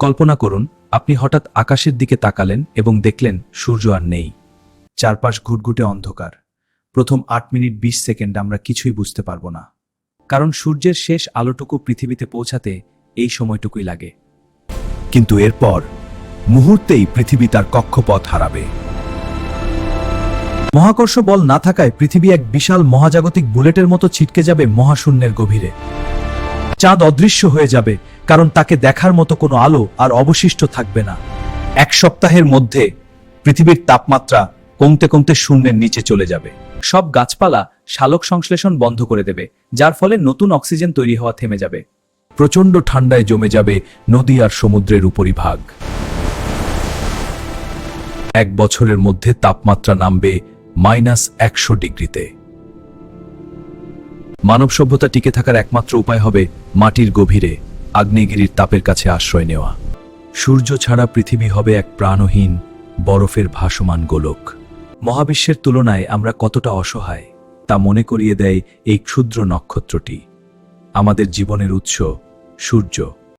কল্পনা করুন, আপনি হঠাৎ আকাশের দিকে তাকালেন এবং দেখলেন সূর্য আর নেই। চারপাশ ঘুটঘুটে অন্ধকার। প্রথম 8 মিনিট 20 সেকেন্ড আমরা কিছুই বুঝতে পারবো না, কারণ সূর্যের শেষ আলোটুকু পৃথিবীতে পৌঁছাতে এই সময়টুকুই লাগে। কিন্তু এরপর মুহূর্তেই পৃথিবী তার কক্ষপথ হারাবে। মহাকর্ষ বল না থাকায় পৃথিবী এক বিশাল মহাজাগতিক বুলেটের মতো ছিটকে যাবে মহাশূন্যের গভীরে। চাঁদ অদৃশ্য হয়ে যাবে, কারণ তাকে দেখার মতো কোনো আলো আর অবশিষ্ট থাকবে না। 1 সপ্তাহের মধ্যে পৃথিবীর তাপমাত্রা কমতে কমতে শূন্যের নিচে চলে যাবে। সব গাছপালা সালোক সংশ্লেষণ বন্ধ করে দেবে, যার ফলে নতুন অক্সিজেন তৈরি হওয়া থেমে যাবে। প্রচণ্ড ঠান্ডায় জমে যাবে নদী আর সমুদ্রের উপরিভাগ। 1 বছরের মধ্যে তাপমাত্রা নামবে -100 ডিগ্রিতে। মানব সভ্যতা টিকে থাকার একমাত্র উপায় হবে মাটির গভীরে আগ্নেয়গিরির তাপের কাছে আশ্রয় নেওয়া। সূর্য ছাড়া পৃথিবী হবে এক প্রাণহীন বরফের ভাসমান গোলক। মহাবিশ্বের তুলনায় আমরা কতটা অসহায় তা মনে করিয়ে দেয় এই ক্ষুদ্র নক্ষত্রটি, আমাদের জীবনের উৎস সূর্য।